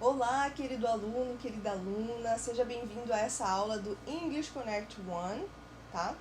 Olá, querido aluno, querida aluna, seja bem-vindo a essa aula do English Connect One, tá?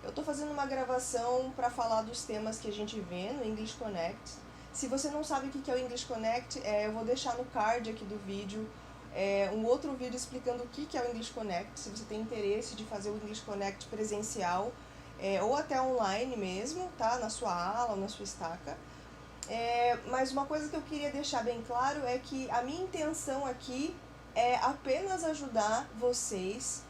Eu tô fazendo uma gravação para falar dos temas que a gente vê no English Connect. Se você não sabe o que é o English Connect, eu vou deixar no card aqui do vídeo um outro vídeo explicando o que é o English Connect, se você tem interesse de fazer o English Connect presencial ou até online mesmo, tá? Na sua aula, na sua estaca. Mas uma coisa que eu queria deixar bem claro é que a minha intenção aqui é apenas ajudar vocês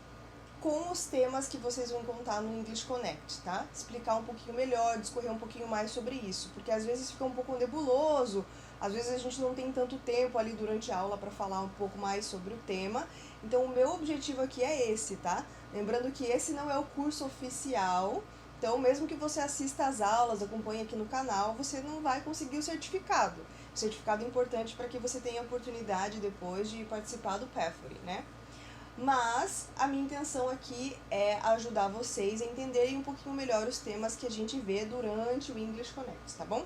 com os temas que vocês vão encontrar no English Connect, tá? Explicar um pouquinho melhor, discorrer um pouquinho mais sobre isso, porque às vezes fica um pouco nebuloso, às vezes a gente não tem tanto tempo ali durante a aula para falar um pouco mais sobre o tema. Então o meu objetivo aqui é esse, tá? Lembrando que esse não é o curso oficial. Então, mesmo que você assista às aulas, acompanhe aqui no canal, você não vai conseguir o certificado. O certificado é importante para que você tenha a oportunidade depois de participar do Pathway, né? Mas a minha intenção aqui é ajudar vocês a entenderem um pouquinho melhor os temas que a gente vê durante o English Connect, tá bom?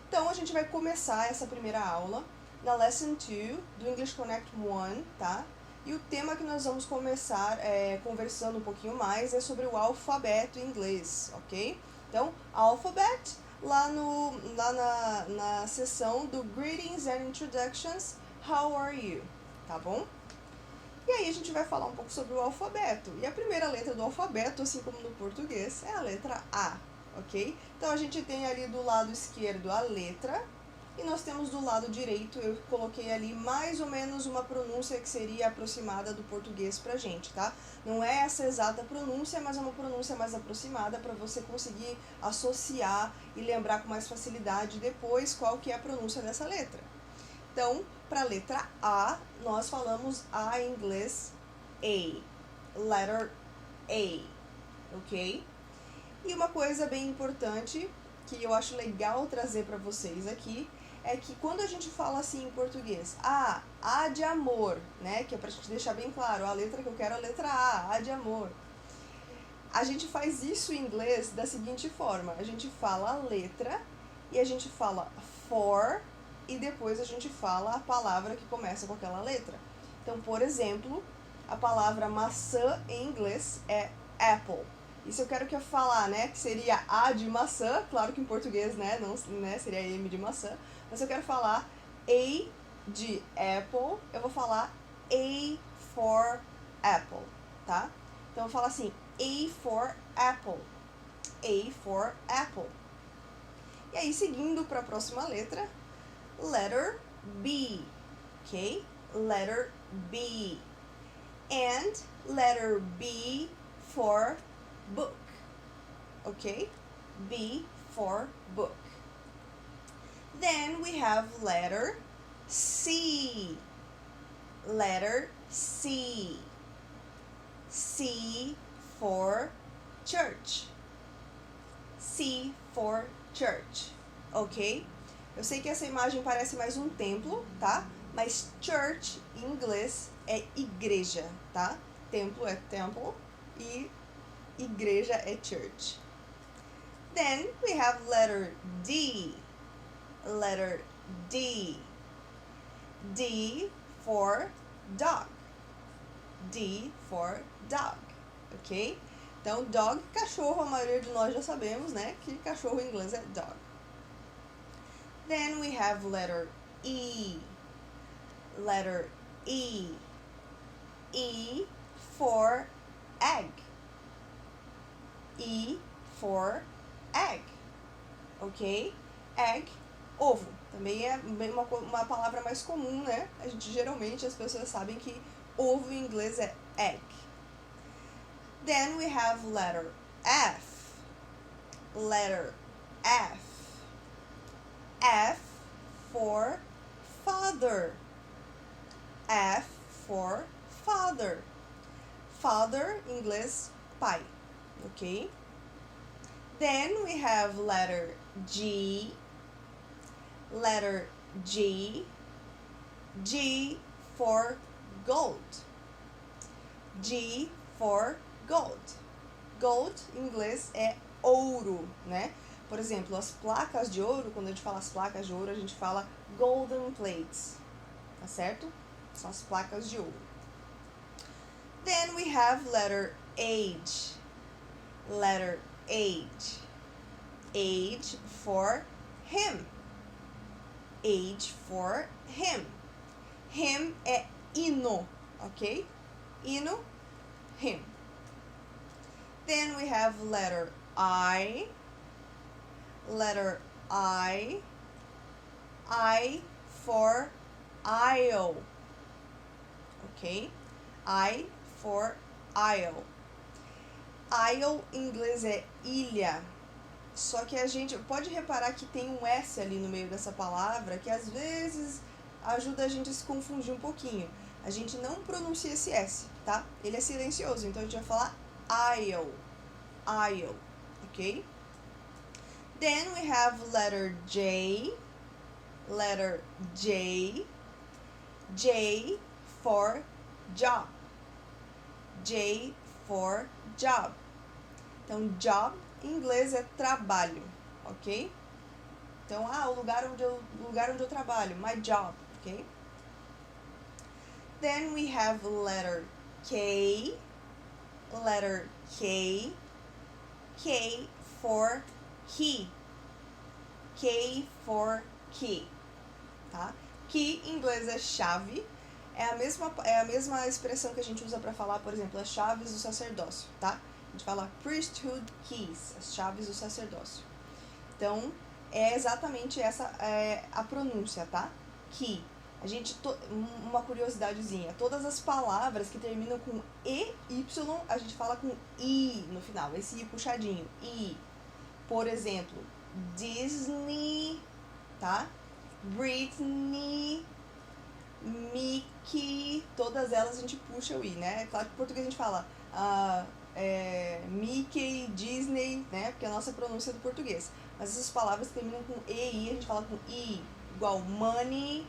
Então, a gente vai começar essa primeira aula na Lesson 2 do English Connect 1, tá? E o tema que nós vamos começar conversando um pouquinho mais é sobre o alfabeto em inglês, ok? Então, alphabet, lá na seção do Greetings and Introductions, how are you? Tá bom? E aí a gente vai falar um pouco sobre o alfabeto. E a primeira letra do alfabeto, assim como no português, é a letra A, ok? Então a gente tem ali do lado esquerdo a letra, e nós temos do lado direito, eu coloquei ali mais ou menos uma pronúncia que seria aproximada do português pra gente, tá? Não é essa exata pronúncia, mas é uma pronúncia mais aproximada para você conseguir associar e lembrar com mais facilidade depois qual que é a pronúncia dessa letra. Então, para a letra A, nós falamos A em inglês A, letter A, ok? E uma coisa bem importante que eu acho legal trazer para vocês aqui é que quando a gente fala assim em português, A de amor, né? Que é pra gente deixar bem claro, a letra que eu quero é a letra A de amor. A gente faz isso em inglês da seguinte forma, a gente fala a letra e a gente fala for e depois a gente fala a palavra que começa com aquela letra. Então, por exemplo, a palavra maçã em inglês é apple. E se eu quero que eu falar, né, que seria A de maçã, claro que em português, né, não, né, seria M de maçã, mas se eu quero falar A de apple, eu vou falar A for apple, tá? Então eu falo assim, A for apple, A for apple. E aí, seguindo para a próxima letra, letter B, ok? Letter B. And letter B for book, ok? B for book. Then we have letter C. Letter C. C for church. C for church, ok? Eu sei que essa imagem parece mais um templo, tá? Mas church em inglês é igreja, tá? Templo é temple e igreja é church. Then we have letter D. Letter D. D for dog. D for dog, ok? Então, dog, cachorro, a maioria de nós já sabemos, né? Que cachorro em inglês é dog. Then we have letter E. Letter E. E for egg. E for egg, ok? Egg, ovo. Também é uma palavra mais comum, né? A gente geralmente, as pessoas sabem que ovo em inglês é egg. Then we have letter F. Letter F. F for father. F for father. Father, em inglês, pai, ok? Then we have letter G. Letter G. G for gold. G for gold. Gold, em inglês, é ouro, né? Por exemplo, as placas de ouro, quando a gente fala as placas de ouro, a gente fala golden plates, tá certo? São as placas de ouro. Then we have letter H. Letter H. H for him. H for him. Him é hino, ok? Hino, him. Then we have letter I. Letter I. I for aisle. Ok? I for aisle. Aisle em inglês é ilha. Só que a gente pode reparar que tem um S ali no meio dessa palavra que às vezes ajuda a gente a se confundir um pouquinho. A gente não pronuncia esse S, tá? Ele é silencioso, então a gente vai falar aisle. Aisle, ok? Then we have letter J. Letter J. J for job. J for job. Então, job em inglês é trabalho, ok? Então, o lugar onde eu trabalho, my job, ok? Then we have letter K. Letter K. K for key. K for key, tá? Key em inglês é chave. É a mesma expressão que a gente usa para falar, por exemplo, as chaves do sacerdócio, tá? A gente fala priesthood keys, as chaves do sacerdócio. Então, é exatamente essa a pronúncia, tá? Key. Uma curiosidadezinha, todas as palavras que terminam com EY, a gente fala com I no final, esse I puxadinho, I. Por exemplo, Disney, tá? Britney, Mickey, todas elas a gente puxa o I, né? Claro que em português a gente fala Mickey, Disney, né? Porque é a nossa pronúncia do português. Mas essas palavras que terminam com EI, a gente fala com I. Igual money,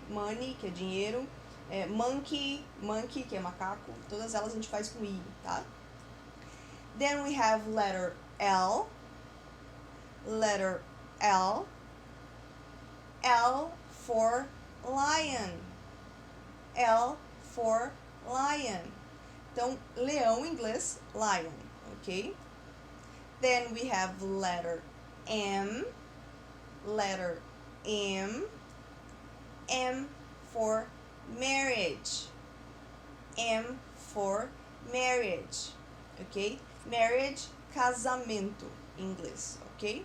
que é dinheiro. Monkey, que é macaco. Todas elas a gente faz com I, tá? Then we have letter L. Letter L. L for lion. L for lion. Então, leão em inglês, lion, ok? Then we have letter M. Letter M. M for marriage. M for marriage, ok? Marriage, casamento em inglês, ok?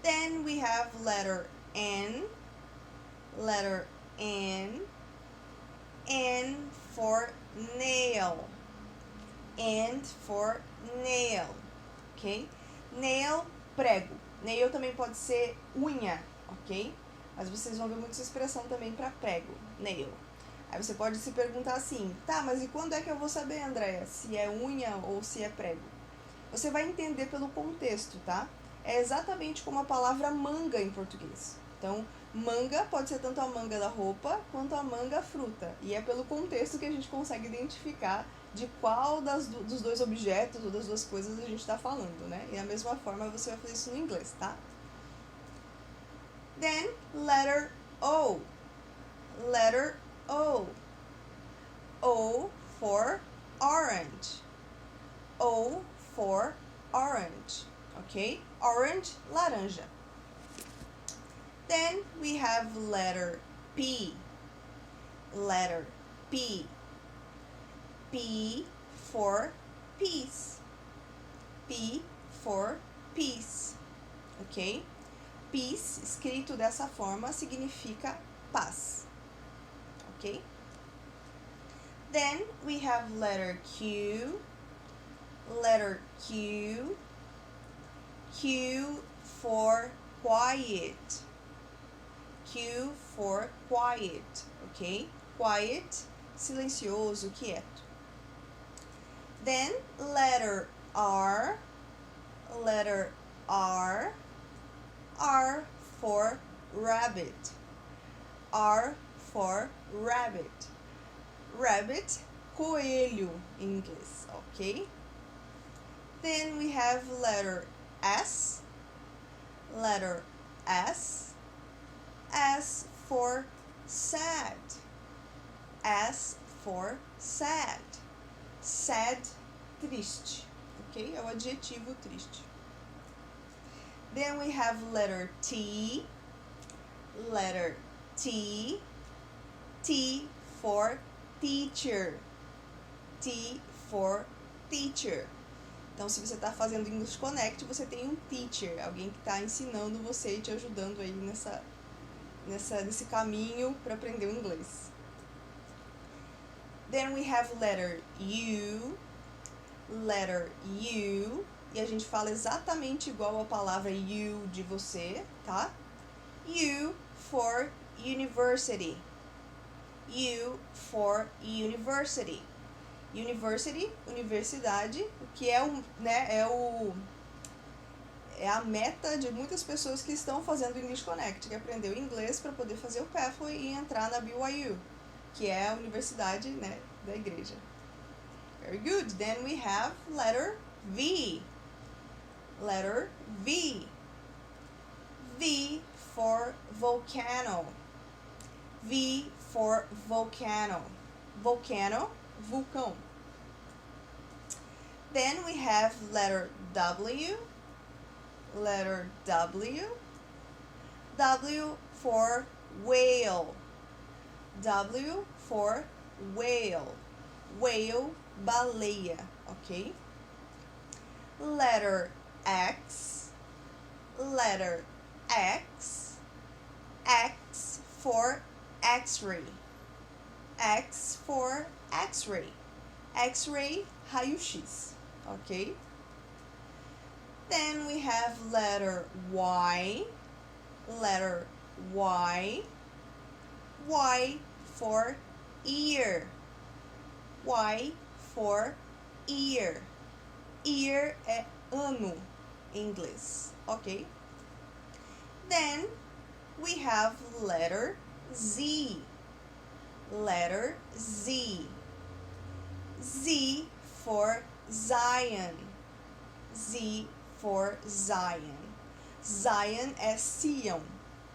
Then we have letter N. Letter N. N for nail. And for nail, ok? Nail, prego. Nail também pode ser unha, ok? Mas vocês vão ver muita expressão também para prego, nail. Aí você pode se perguntar assim, tá, mas e quando é que eu vou saber, Andréia, se é unha ou se é prego? Você vai entender pelo contexto, tá? É exatamente como a palavra manga em português. Então, manga pode ser tanto a manga da roupa quanto a manga fruta. E é pelo contexto que a gente consegue identificar de qual dos dois objetos ou das duas coisas a gente está falando, né? E da mesma forma você vai fazer isso no inglês, tá? Then, letter O. Letter O. O for orange. O for orange, ok? Orange, laranja. Then we have letter P. Letter P. P for peace. P for peace, ok? Peace, escrito dessa forma, significa paz, ok? Then we have letter Q. Letter Q. Q for quiet. Q for quiet, ok? Quiet, silencioso, quieto. Then letter R. Letter R. R for rabbit. R for rabbit. Rabbit, coelho em inglês, ok? Then we have letter S. Letter S. S for sad. S for sad. Sad, triste, ok? É o adjetivo triste. Then we have letter T. Letter T. T for teacher. T for teacher. Então, se você está fazendo English Connect, você tem um teacher, alguém que está ensinando você e te ajudando aí nesse caminho para aprender o inglês. Then we have letter U. Letter U. E a gente fala exatamente igual a palavra you de você, tá? U for university. U for university. University, universidade, o que é é a meta de muitas pessoas que estão fazendo English Connect, que aprendeu inglês para poder fazer o Pathway e entrar na BYU, que é a universidade, né, da igreja. Very good. Then we have letter V. Letter V. V for volcano. V for volcano. Volcano, vulcão. Then we have letter W. Letter W. W for whale. W for whale. Whale, baleia, ok? Letter X. Letter X. X for X-ray. X for X-ray. X-ray, raio-x, ok? Then we have letter Y. Letter Y. Y for ear. Y for ear. Ear é ano em inglês, ok? Then we have letter Z. Letter Z. Z for Zion. Z for Zion. Zion é Sião,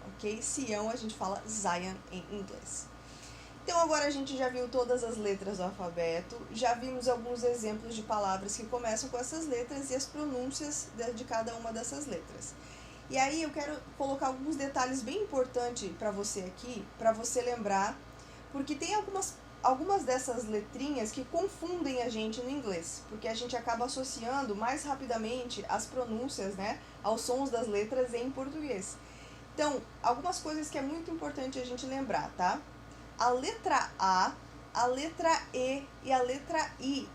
ok? Sião a gente fala Zion em inglês. Então agora a gente já viu todas as letras do alfabeto, já vimos alguns exemplos de palavras que começam com essas letras e as pronúncias de cada uma dessas letras. E aí eu quero colocar alguns detalhes bem importantes para você aqui, para você lembrar, porque tem algumas dessas letrinhas que confundem a gente no inglês, porque a gente acaba associando mais rapidamente as pronúncias, né, aos sons das letras em português. Então, algumas coisas que é muito importante a gente lembrar, tá? A letra A, a letra E e a letra I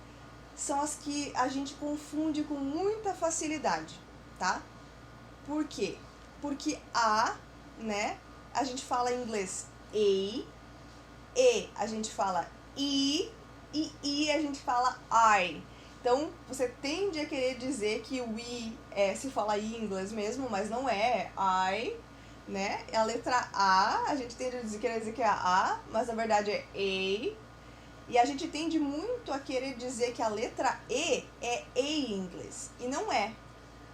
são as que a gente confunde com muita facilidade, tá? Por quê? Porque A, né, a gente fala em inglês E a gente fala I, e I a gente fala I. Então, você tende a querer dizer que o I se fala I em inglês mesmo, mas não é I, né? A letra A gente tende a querer dizer que é A, mas na verdade é E. E a gente tende muito a querer dizer que a letra E é E em inglês, e não é,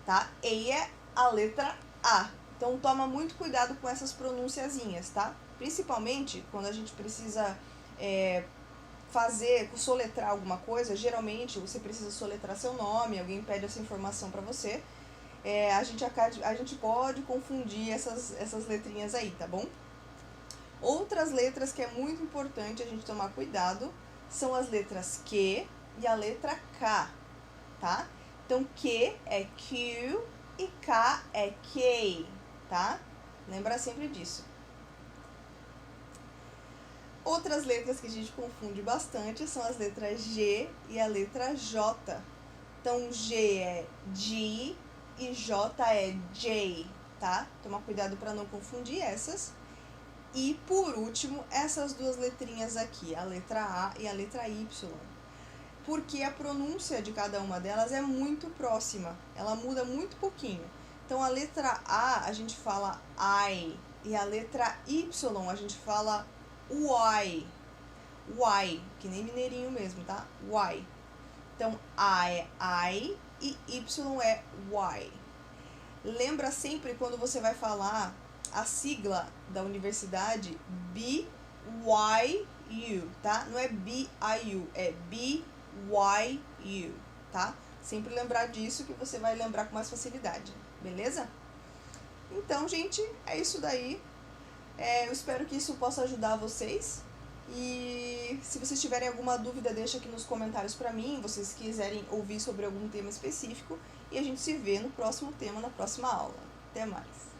tá? E é a letra A. Então, toma muito cuidado com essas pronunciazinhas, tá? Principalmente quando a gente precisa soletrar alguma coisa. Geralmente você precisa soletrar seu nome, alguém pede essa informação para você. A gente pode confundir essas letrinhas aí, tá bom? Outras letras que é muito importante a gente tomar cuidado são as letras Q e a letra K, tá? Então, Q é Q e K é K, tá? Lembra sempre disso. Outras letras que a gente confunde bastante são as letras G e a letra J. Então, G é G e J é J, tá? Toma cuidado para não confundir essas. E, por último, essas duas letrinhas aqui, a letra A e a letra Y. Porque a pronúncia de cada uma delas é muito próxima, ela muda muito pouquinho. Então, a letra A gente fala I, e a letra Y a gente fala Y, que nem mineirinho mesmo, tá? Y. Então, A é I e Y é Y. Lembra sempre quando você vai falar a sigla da universidade, BYU, B-Y-U, tá? Não é B-I-U, é B-Y-U, tá? Sempre lembrar disso que você vai lembrar com mais facilidade, beleza? Então, gente, é isso daí. Eu espero que isso possa ajudar vocês. E se vocês tiverem alguma dúvida, deixa aqui nos comentários pra mim. Vocês quiserem ouvir sobre algum tema específico. E a gente se vê no próximo tema, na próxima aula. Até mais!